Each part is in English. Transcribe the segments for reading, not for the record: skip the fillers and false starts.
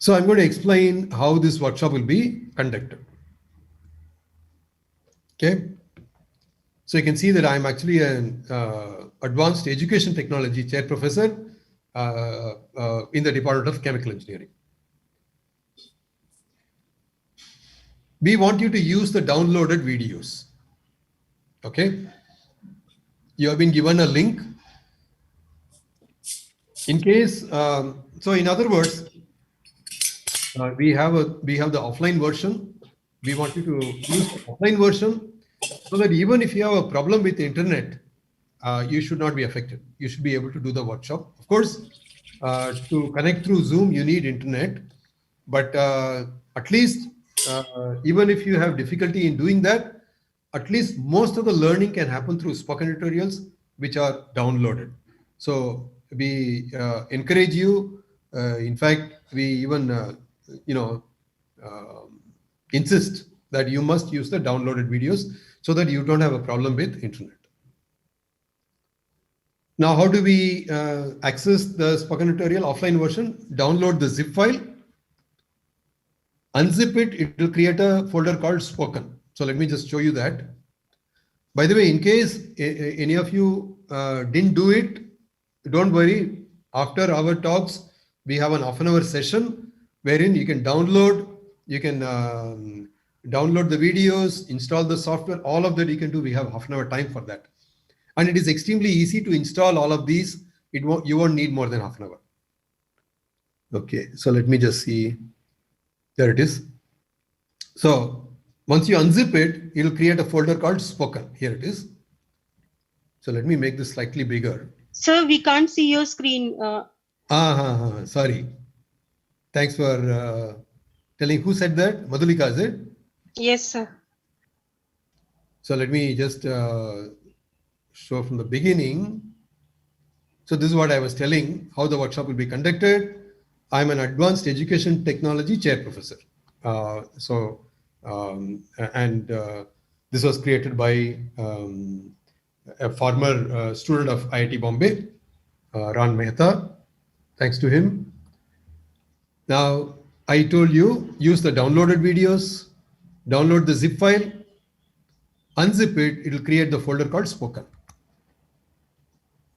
So I'm going to explain how this workshop will be conducted. Okay. So you can see that I'm actually an advanced education technology chair professor in the Department of Chemical Engineering. We want you to use the downloaded videos. Okay. You have been given a link. In case, so in other words, we have the offline version. We want you to use the offline version so that even if you have a problem with the internet, you should not be affected. You should be able to do the workshop. Of course, to connect through Zoom, you need internet, but at least even if you have difficulty in doing that, at least most of the learning can happen through spoken tutorials, which are downloaded. So we encourage you. In fact, we even insist that you must use the downloaded videos so that you don't have a problem with internet. Now, how do we access the spoken tutorial offline version? Download the zip file, unzip it, it will create a folder called spoken. So let me just show you that. By the way, in case any of you didn't do it, don't worry. After our talks, we have an half-an-hour session wherein you can download the videos, install the software, all of that you can do. We have half-an-hour time for that. And it is extremely easy to install all of these. You won't need more than half an hour. Okay, so let me just see. There it is. So once you unzip it, it will create a folder called spoken. Here it is. So let me make this slightly bigger. Sir, we can't see your screen. Sorry. Thanks for telling. Who said that? Madhulika, is it? Yes, sir. So let me just show from the beginning. So this is what I was telling, how the workshop will be conducted. I'm an advanced education technology chair professor. This was created by a former student of IIT Bombay, Ran Mehta. Thanks to him. Now, I told you, use the downloaded videos, download the zip file, unzip it, it will create the folder called spoken.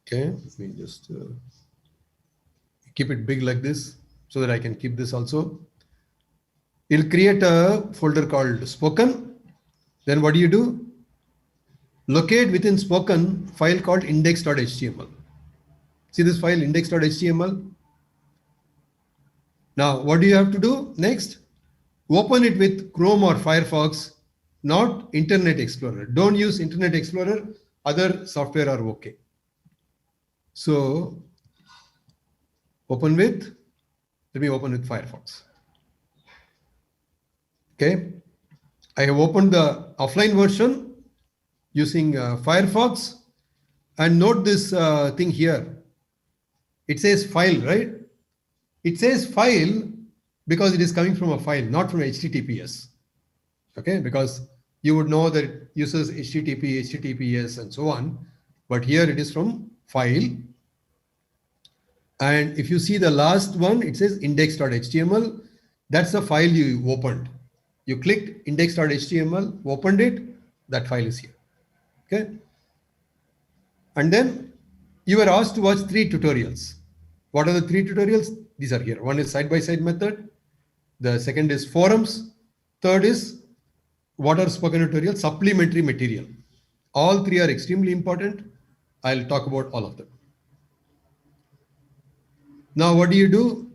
Okay, let me just keep it big like this so that I can keep this also. It'll create a folder called spoken. Then what do? Locate within spoken file called index.html. See this file index.html? Now, what do you have to do next? Open it with Chrome or Firefox, not Internet Explorer. Don't use Internet Explorer. Other software are okay. So let me open with Firefox. Okay. I have opened the offline version using Firefox, and note this thing here. It says file, right? It says file because it is coming from a file, not from HTTPS. Okay, because you would know that it uses HTTP, HTTPS, and so on. But here it is from file. And if you see the last one, it says index.html. That's the file you opened. You clicked index.html, opened it, that file is here. Okay. And then you were asked to watch 3 tutorials. What are the 3 tutorials? These are here. One is side-by-side method. The second is forums. Third is what are spoken tutorials? Supplementary material. All 3 are extremely important. I'll talk about all of them. Now, what do?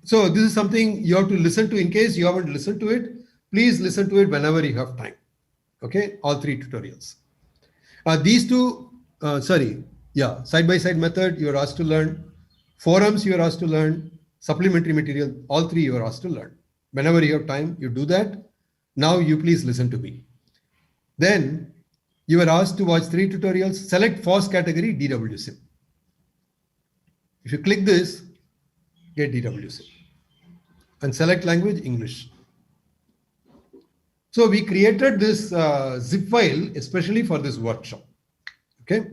So this is something you have to listen to. In case you haven't listened to it, please listen to it whenever you have time. Okay, all 3 tutorials. These 2, side-by-side method, you are asked to learn. Forums, you are asked to learn. Supplementary material, all 3 you are asked to learn. Whenever you have time, you do that. Now you please listen to me. Then you are asked to watch 3 tutorials. Select FOSS category DWSIM. If you click this, get DWSIM. And select language English. So we created this zip file especially for this workshop. Okay.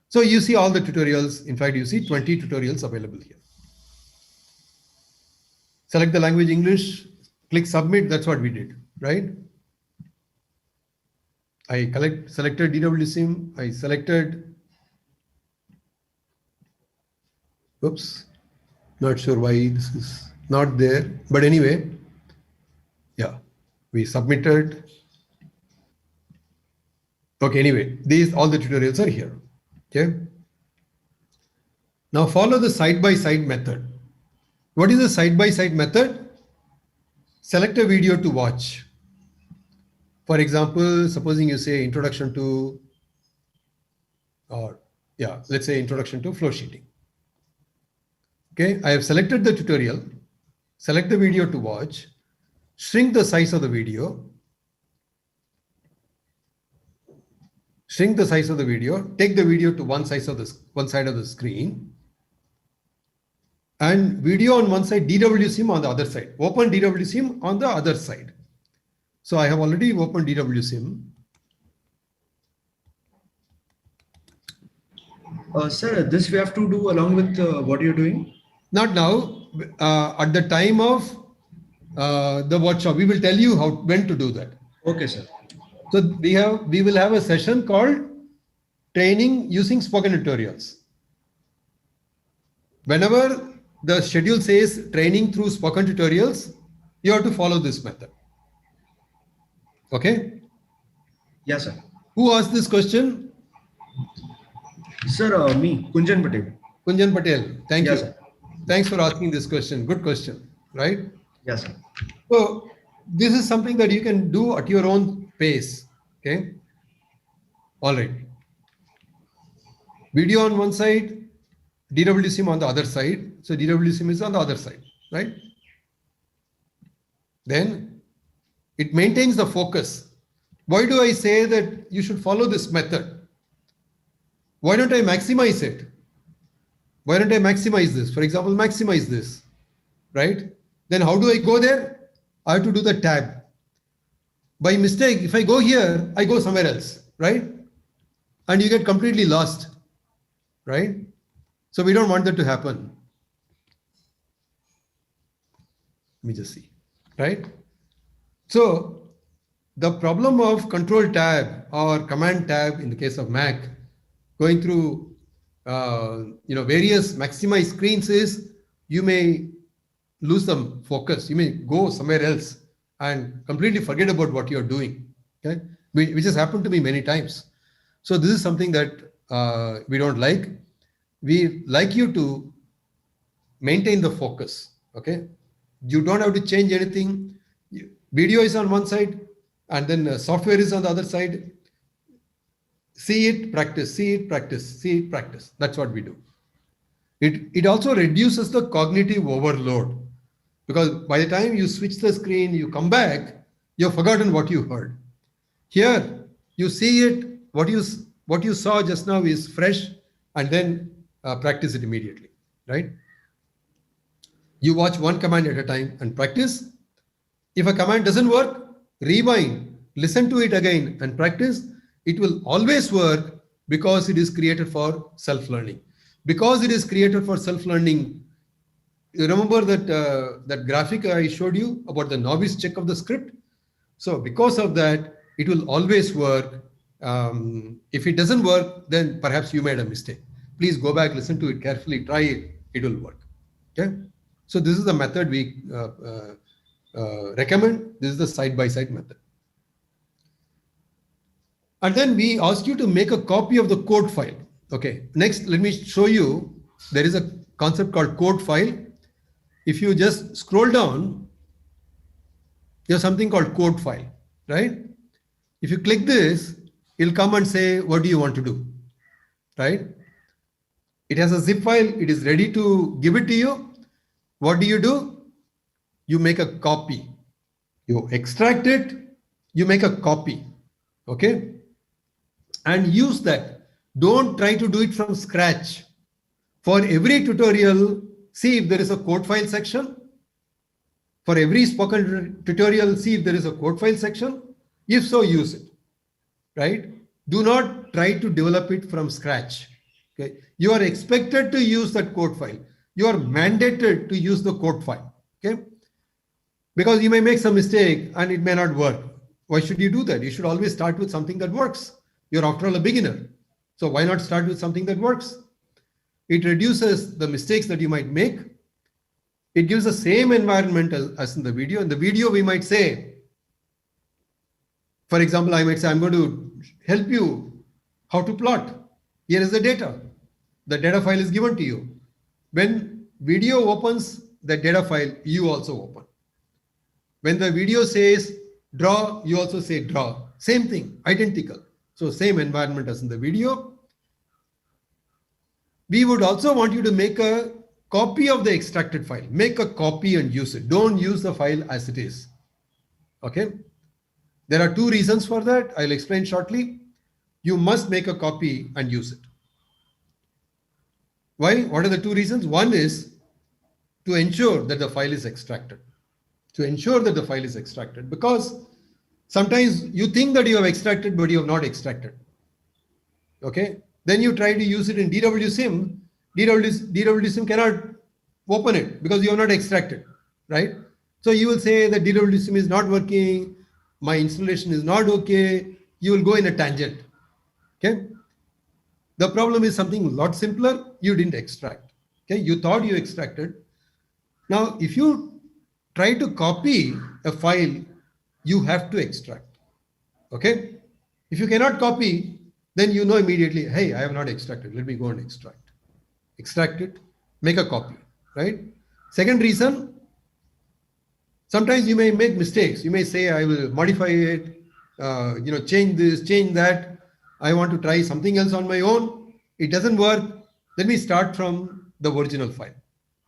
So you see all the tutorials. In fact, you see 20 tutorials available here. Select the language English, click submit. That's what we did, right? I selected DWSIM. I selected, oops, not sure why this is not there. But anyway, yeah, we submitted. Okay, anyway, all the tutorials are here. Okay. Now follow the side-by-side method. What is the side-by-side method? Select a video to watch. For example, supposing you say introduction to, or yeah, let's say introduction to flow sheeting. Okay, I have selected the tutorial, select the video to watch, shrink the size of the video, take the video to one side of the screen, and video on one side, DWSIM on the other side. Open DWSIM on the other side. So I have already opened DWSIM. Sir, this we have to do along with what you're doing? Not now. At the time of the workshop, we will tell you when to do that. Okay, sir. So we will have a session called training using spoken tutorials. Whenever the schedule says training through spoken tutorials, you have to follow this method. Okay? Yes, sir. Who asked this question? Sir, me, Kunjan Patel. Kunjan Patel. Thank Yes, you. sir. Thanks for asking this question. Good question, right? Yes, sir. So this is something that you can do at your own pace. Okay. All right. Video on one side, DWSIM on the other side. So DWSIM is on the other side, right? Then it maintains the focus. Why do I say that you should follow this method? Why don't I maximize it? Why don't I maximize this? For example, maximize this, right? Then how do I go there? I have to do the tab. By mistake, if I go here, I go somewhere else, right? And you get completely lost, right? So we don't want that to happen. Let me just see, right? So the problem of control tab or command tab in the case of Mac, going through various maximize screens is you may lose some focus. You may go somewhere else and completely forget about what you're doing, okay? Which has happened to me many times. So this is something that we don't like. We like you to maintain the focus, okay? You don't have to change anything. Video is on one side and then software is on the other side. See it, practice, see it, practice, see it, practice. That's what we do. It also reduces the cognitive overload, because by the time you switch the screen, you come back, you've forgotten what you heard. Here, you see it, what you saw just now is fresh, and then practice it immediately, right? You watch one command at a time and practice. If a command doesn't work, rewind, listen to it again and practice. It will always work because it is created for self-learning. Because it is created for self-learning, you remember that graphic I showed you about the novice check of the script? So because of that, it will always work. If it doesn't work, then perhaps you made a mistake. Please go back, listen to it carefully, try it, it will work. Okay? So this is the method we recommend. This is the side-by-side method. And then we ask you to make a copy of the code file. Okay, next, let me show you. There is a concept called code file. If you just scroll down, there's something called code file, right? If you click this, it'll come and say, what do you want to do, right? It has a zip file. It is ready to give it to you. What do? You make a copy. You extract it, you make a copy, okay? And use that. Don't try to do it from scratch. For every tutorial, see if there is a code file section. For every spoken tutorial, see if there is a code file section. If so, use it, right? Do not try to develop it from scratch. Okay? You are expected to use that code file. You are mandated to use the code file. Okay? Because you may make some mistake and it may not work. Why should you do that? You should always start with something that works. You're after all a beginner. So why not start with something that works? It reduces the mistakes that you might make. It gives the same environment as in the video. In the video, we might say, for example, I might say, I'm going to help you how to plot. Here is the data. The data file is given to you. When video opens the data file, you also open. When the video says draw, you also say draw. Same thing, identical. So same environment as in the video. We would also want you to make a copy of the extracted file. Make a copy and use it. Don't use the file as it is. Okay. There are two reasons for that. I'll explain shortly. You must make a copy and use it. Why? What are the two reasons? One is to ensure that the file is extracted. To ensure that the file is extracted, because sometimes you think that you have extracted, but you have not extracted. Okay. Then you try to use it in DWSIM. DWSIM cannot open it because you have not extracted, right? So you will say that DWSIM is not working, my installation is not okay. You will go in a tangent. Okay. The problem is something a lot simpler. You didn't extract. Okay. You thought you extracted. Now, if you try to copy a file, you have to extract. Okay. If you cannot copy, then you know immediately, hey, I have not extracted. Let me go and extract. Extract it, make a copy, right? Second reason, sometimes you may make mistakes. You may say, I will modify it, change this, change that. I want to try something else on my own. It doesn't work. Let me start from the original file.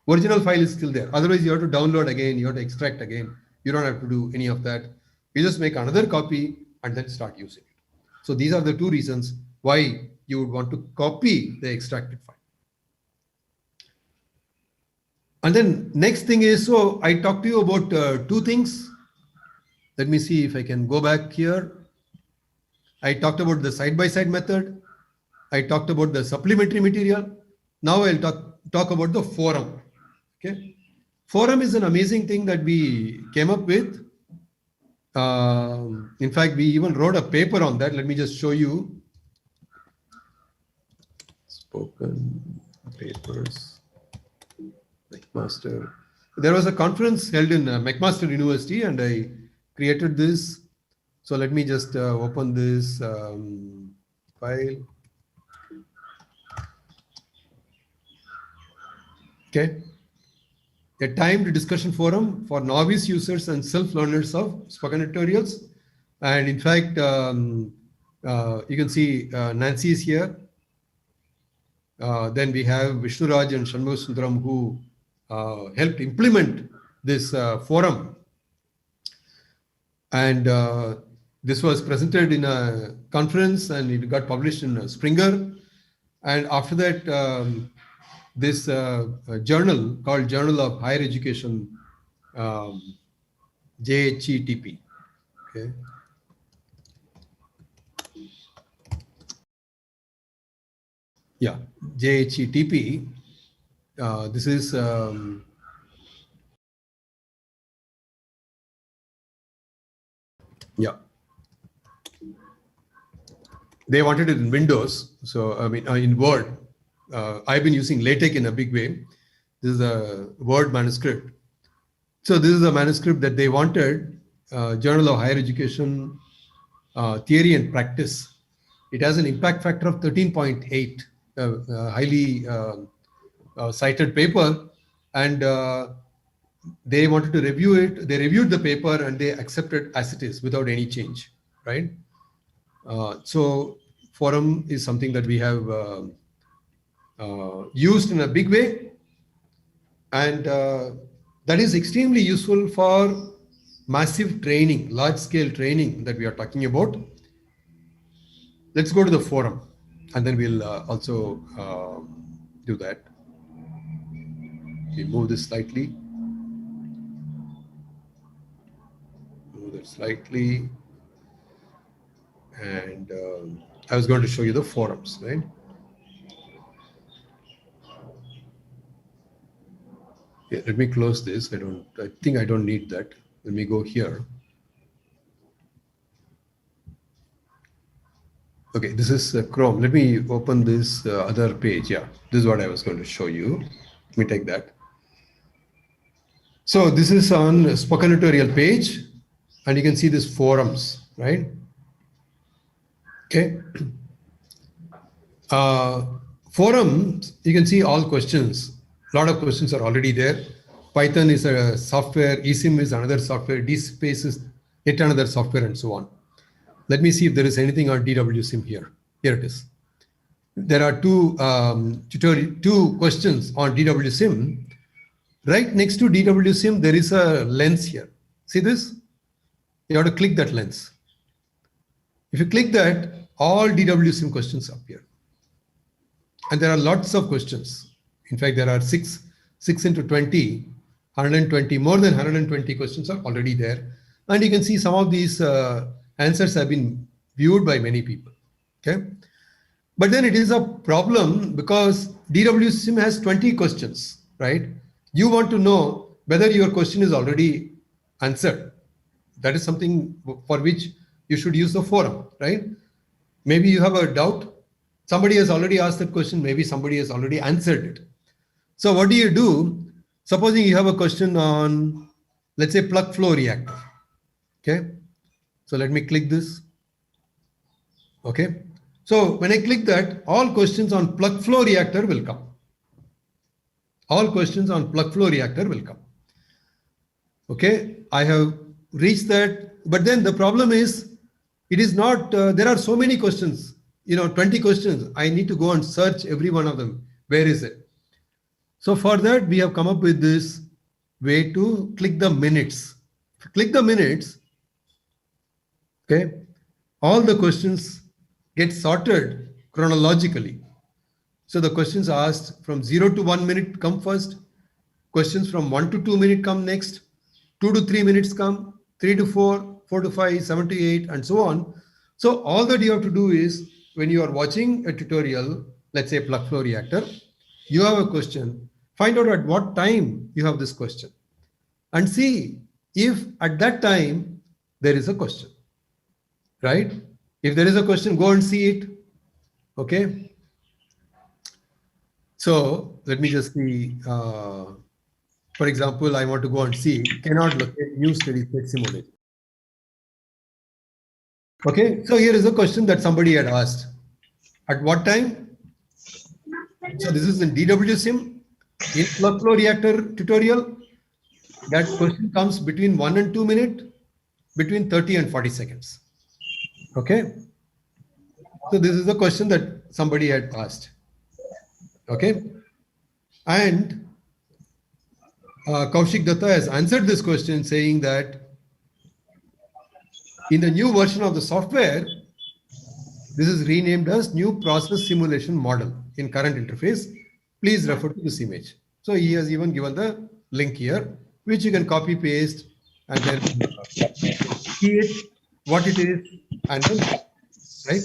Original file is still there. Otherwise, you have to download again. You have to extract again. You don't have to do any of that. You just make another copy and then start using it. So these are the two reasons why you would want to copy the extracted file. And then next thing is, so I talked to you about two things. Let me see if I can go back here. I talked about the side-by-side method. I talked about the supplementary material. Now I'll talk about the forum. Okay. Forum is an amazing thing that we came up with. In fact, we even wrote a paper on that. Let me just show you. Spoken papers. McMaster. There was a conference held in McMaster University and I created this. So let me just open this file. Okay. A timed discussion forum for novice users and self-learners of spoken tutorials. And in fact, you can see Nancy is here. Then we have Vishnuraj and Shanmugasundaram who helped implement this forum. And this was presented in a conference and it got published in Springer. And after that, this journal called Journal of Higher Education, JHETP. Okay. Yeah, JHETP. This is yeah. They wanted it in Windows, so I mean in Word. I've been using LaTeX in a big way. This is a Word manuscript. So this is a manuscript that they wanted, Journal of Higher Education, Theory and Practice. It has an impact factor of 13.8, highly cited paper, and they wanted to review it. They reviewed the paper and they accepted as it is without any change, right? So forum is something that we have used in a big way, and that is extremely useful for massive training, large-scale training that we are talking about. Let's go to the forum, and then we'll also do that. We move this slightly. Move that slightly. And I was going to show you the forums, right? Yeah, let me close this. I think I don't need that. Let me go here. Okay, this is Chrome. Let me open this other page. Yeah, this is what I was going to show you. Let me take that. So this is on spoken tutorial page, and you can see this forums, right? Okay. Forums, you can see all questions. A lot of questions are already there. Python is a software, eSIM is another software, DSpace is yet another software, and so on. Let me see if there is anything on DWSIM here. Here it is. There are two questions on DWSIM. Right next to DWSIM, there is a lens here. See this? You have to click that lens. If you click that, all DWSIM questions appear. And there are lots of questions. In fact, there are 6 into 20, 120, more than 120 questions are already there. And you can see some of these answers have been viewed by many people. Okay. But then it is a problem because DWSIM has 20 questions, right? You want to know whether your question is already answered. That is something for which you should use the forum, right? Maybe you have a doubt. Somebody has already asked that question. Maybe somebody has already answered it. So what do you do? Supposing you have a question on, let's say, plug flow reactor. Okay. So let me click this. Okay. So when I click that, all questions on plug flow reactor will come. All questions on plug flow reactor will come. Okay. I have reached that. But then the problem is, it is not, there are so many questions, 20 questions. I need to go and search every one of them. Where is it? So for that, we have come up with this way to click the minutes. Click the minutes. Okay. All the questions get sorted chronologically. So the questions asked from 0 to 1 minute come first. Questions from 1 to 2 minutes come next. 2 to 3 minutes come. 3 to 4, 4 to 5, 7 to 8, and so on. So all that you have to do is when you are watching a tutorial, let's say plug flow reactor, you have a question, find out at what time you have this question and see if at that time there is a question, right? If there is a question, go and see it. Okay. So let me just see, for example, I want to go and see, cannot locate new steady state simulation. Okay, so here is a question that somebody had asked. At what time? So this is in DWSIM. In plug flow reactor tutorial, that question comes between 1 and 2 minutes, between 30 and 40 seconds. Okay. So this is the question that somebody had asked. Okay. And Kaushik Datta has answered this question saying that in the new version of the software, this is renamed as new process simulation model in current interface. Please refer to this image. So he has even given the link here, which you can copy paste and then see it, what it is, and then, right?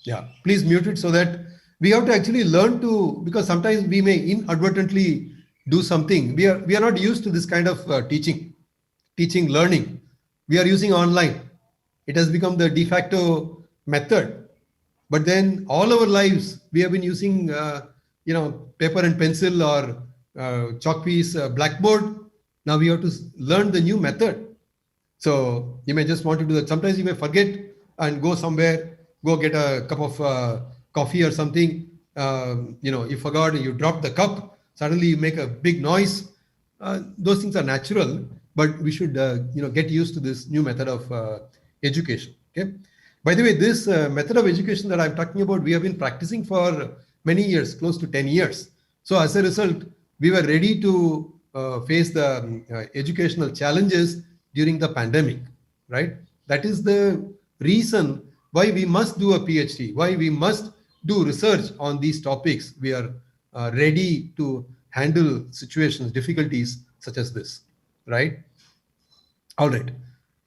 Yeah, please mute it so that we have to actually learn to, because sometimes we may inadvertently do something. We are not used to this kind of teaching, learning. We are using online. It has become the de facto method. But then all our lives, we have been using, paper and pencil or chalk piece, blackboard. Now we have to learn the new method. So you may just want to do that. Sometimes you may forget and go somewhere, go get a cup of coffee or something. You forgot, you dropped the cup. Suddenly you make a big noise. Those things are natural, but we should, get used to this new method of education. Okay. By the way, this method of education that I'm talking about, we have been practicing for many years, close to 10 years. So as a result, we were ready to face the educational challenges during the pandemic, right? That is the reason why we must do a PhD, why we must do research on these topics. We are ready to handle situations, difficulties such as this, right? All right.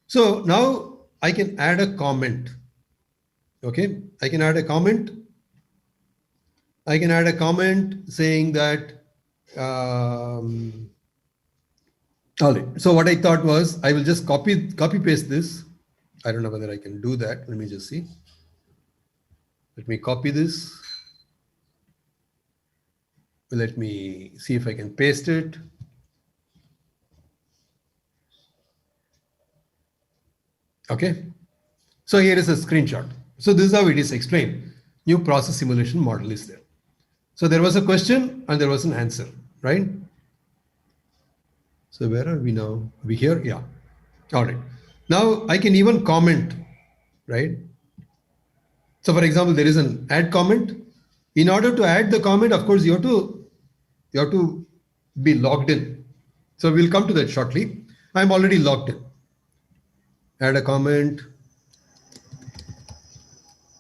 So now I can add a comment. Okay, I can add a comment. I can add a comment saying that All right. So what I thought was I will just copy paste this. I don't know whether I can do that. Let me just see. Let me copy this. Let me see if I can paste it. Okay. So here is a screenshot. So this is how it is explained. New process simulation model is there. So there was a question and there was an answer, right? So where are we now? Are we here? Yeah. All right. Now I can even comment, right? So for example, there is an add comment. In order to add the comment, of course, you have to be logged in. So we'll come to that shortly. I'm already logged in. Add a comment.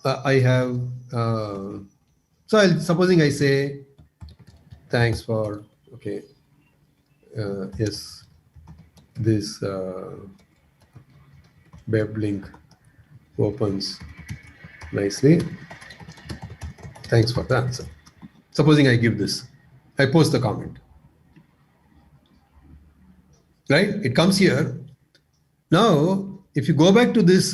I have, so supposing I say, thanks for, okay, yes, this web link opens nicely. Thanks for the answer. Supposing I give this, I post the comment, right? It comes here. Now, if you go back to this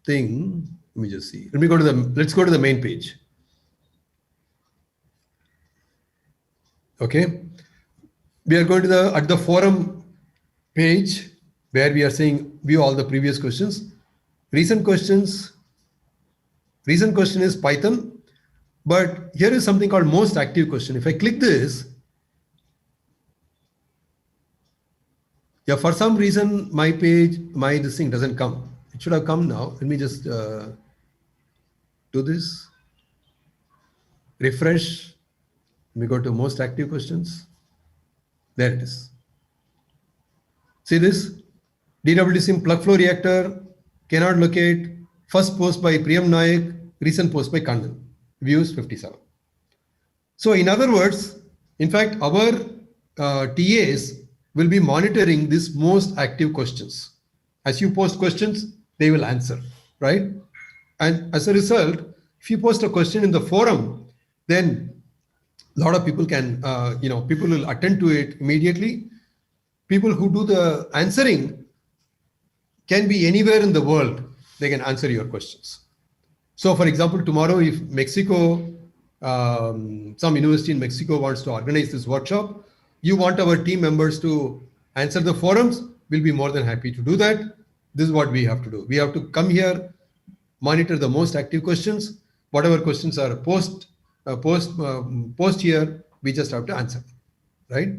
thing, let me just see. Let's go to the main page. Okay. We are going to at the forum page where we are saying view all the previous questions. Recent question is Python, but here is something called most active question. If I click this, yeah, for some reason my this thing doesn't come. It should have come now. Let me just do this. Refresh. Let me go to most active questions. There it is. See this? DWDSIM plug flow reactor, cannot locate, first post by Priyam Nayak, recent post by Kandan, views 57. So in other words, in fact, our TAs will be monitoring these most active questions. As you post questions, they will answer, right? And as a result, if you post a question in the forum, then a lot of people can, people will attend to it immediately. People who do the answering can be anywhere in the world. They can answer your questions. So for example, tomorrow, if Mexico, some university in Mexico wants to organize this workshop, you want our team members to answer the forums, we'll be more than happy to do that. This is what we have to do. We have to come here, monitor the most active questions. Whatever questions are post here, we just have to answer, right?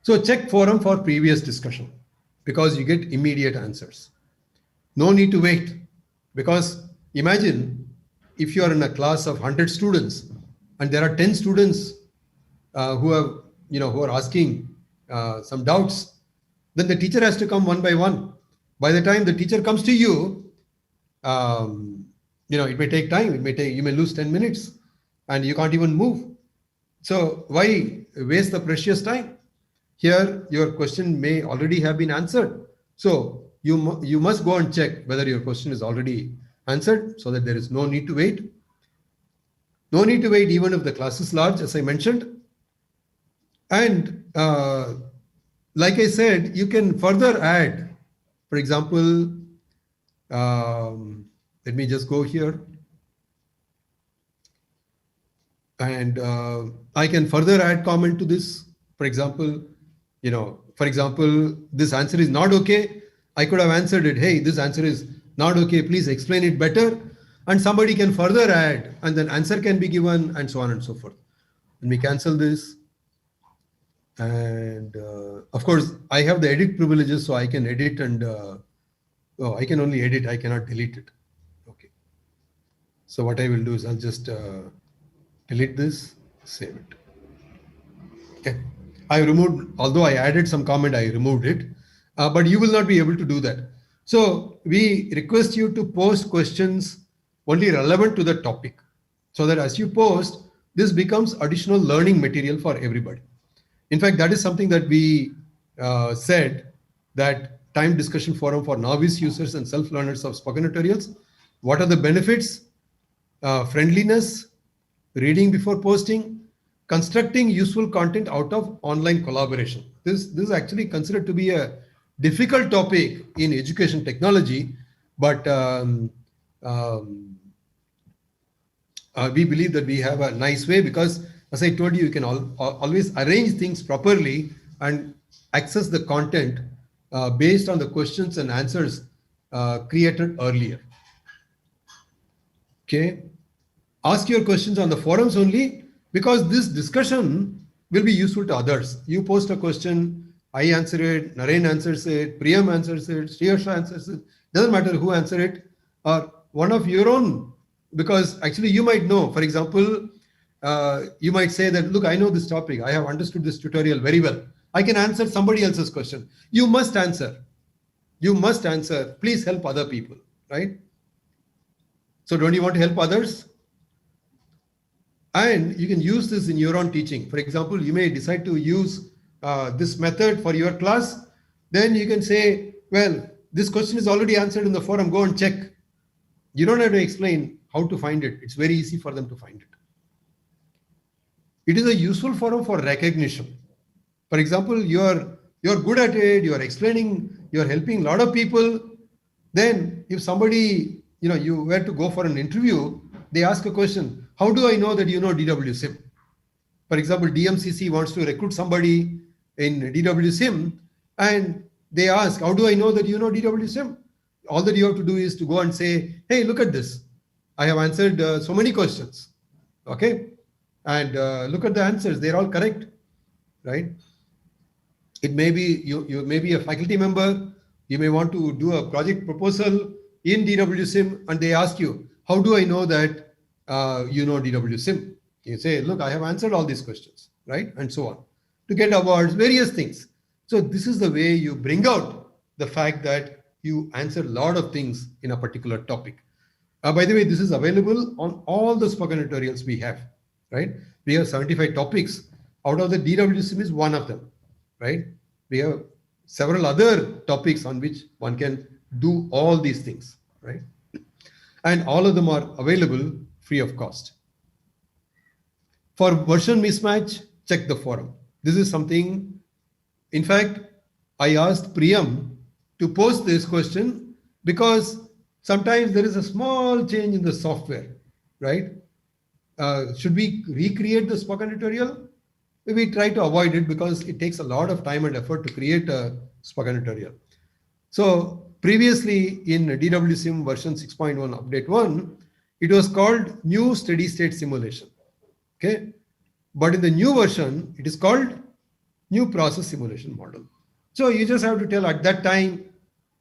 So check forum for previous discussion because you get immediate answers. No need to wait, because imagine if you are in a class of 100 students and there are 10 students who are asking some doubts, then the teacher has to come one by one. By the time the teacher comes to you, it may take time. You may lose 10 minutes and you can't even move. So why waste the precious time? Here, your question may already have been answered. So you must go and check whether your question is already answered so that there is no need to wait. No need to wait even if the class is large, as I mentioned. And like I said, you can further add, for example, let me just go here. And I can further add comment to this. For example, this answer is not okay. I could have answered it, hey, this answer is not okay. Please explain it better. And somebody can further add, and then answer can be given, and so on and so forth. Let me cancel this. And of course, I have the edit privileges, so I can edit and I can only edit. I cannot delete it. Okay. So what I will do is I'll just delete this, save it. Okay. I removed, although I added some comment, I removed it, but you will not be able to do that. So we request you to post questions only relevant to the topic, so that as you post, this becomes additional learning material for everybody. In fact, that is something that we said, that time discussion forum for novice users and self-learners of spoken tutorials. What are the benefits? Friendliness, reading before posting, constructing useful content out of online collaboration. This is actually considered to be a difficult topic in education technology, but we believe that we have a nice way, because as I told you, you can always arrange things properly and access the content based on the questions and answers created earlier. Okay, ask your questions on the forums only, because this discussion will be useful to others. You post a question, I answer it, Naren answers it, Priyam answers it, Sriharsha answers it, doesn't matter who answer it, or one of your own, because actually you might know, for example, you might say that, look, I know this topic, I have understood this tutorial very well, I can answer somebody else's question. You must answer. You must answer. Please help other people, right? So don't you want to help others? And you can use this in your own teaching. For example, you may decide to use this method for your class. Then you can say, well, this question is already answered in the forum, go and check. You don't have to explain how to find it. It's very easy for them to find it. It is a useful forum for recognition. For example, you're good at it, you're explaining, you're helping a lot of people. Then if somebody, you were to go for an interview, they ask a question, how do I know that you know DWSIM? For example, DMCC wants to recruit somebody in DWSIM, and they ask, how do I know that you know DWSIM? All that you have to do is to go and say, hey, look at this. I have answered so many questions. Okay. And look at the answers. They're all correct, right? It may be, you may be a faculty member. You may want to do a project proposal in DWSIM, and they ask you, how do I know that you know DWSIM? You say, look, I have answered all these questions, right? And so on. To get awards, various things. So this is the way you bring out the fact that you answer a lot of things in a particular topic. By the way, this is available on all the spoken tutorials we have, right? We have 75 topics. Out of the DWSIM is one of them, right? We have several other topics on which one can do all these things, right? And all of them are available free of cost. For version mismatch, check the forum. This is something, in fact, I asked Priyam to post this question because sometimes there is a small change in the software, right? Should we recreate the spoken tutorial? We try to avoid it because it takes a lot of time and effort to create a spoken tutorial. So previously in DWSIM version 6.1 update 1, it was called new steady state simulation. Okay. But in the new version, it is called new process simulation model. So you just have to tell at that time,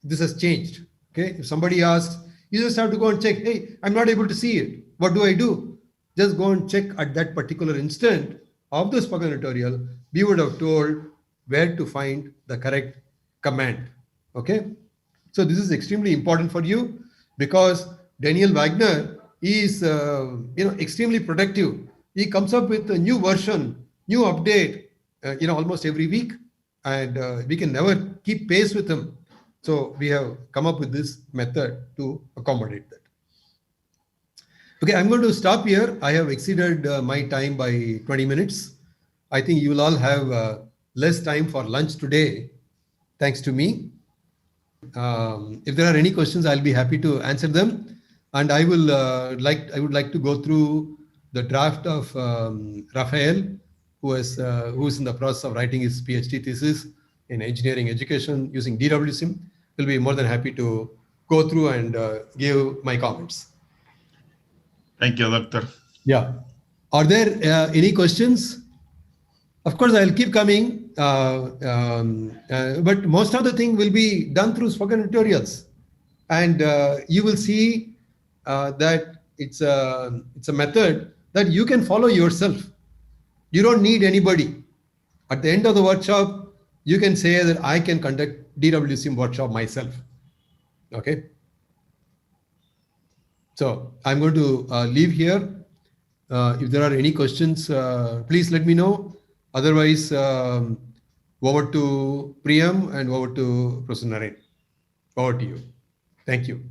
this has changed. Okay. If somebody asks, you just have to go and check, hey, I'm not able to see it. What do I do? Just go and check at that particular instant of the spoken tutorial. We would have told where to find the correct command. Okay. So this is extremely important for you because Daniel Wagner is extremely productive. He comes up with a new version, new update, almost every week, and we can never keep pace with him. So we have come up with this method to accommodate that. Okay, I'm going to stop here. I have exceeded my time by 20 minutes. I think you will all have less time for lunch today, thanks to me. If there are any questions, I'll be happy to answer them. And I would like to go through the draft of Raphael, who is in the process of writing his PhD thesis in engineering education using DWSIM. Will be more than happy to go through and give my comments. Thank you, Doctor. Yeah. Are there any questions? Of course, I'll keep coming, but most of the thing will be done through spoken tutorials, and you will see that it's a method that you can follow yourself. You don't need anybody. At the end of the workshop, you can say that I can conduct DWSIM workshop myself. Okay. So I'm going to leave here. If there are any questions, please let me know. Otherwise, over to Priyam and over to Professor Naren. Over to you. Thank you.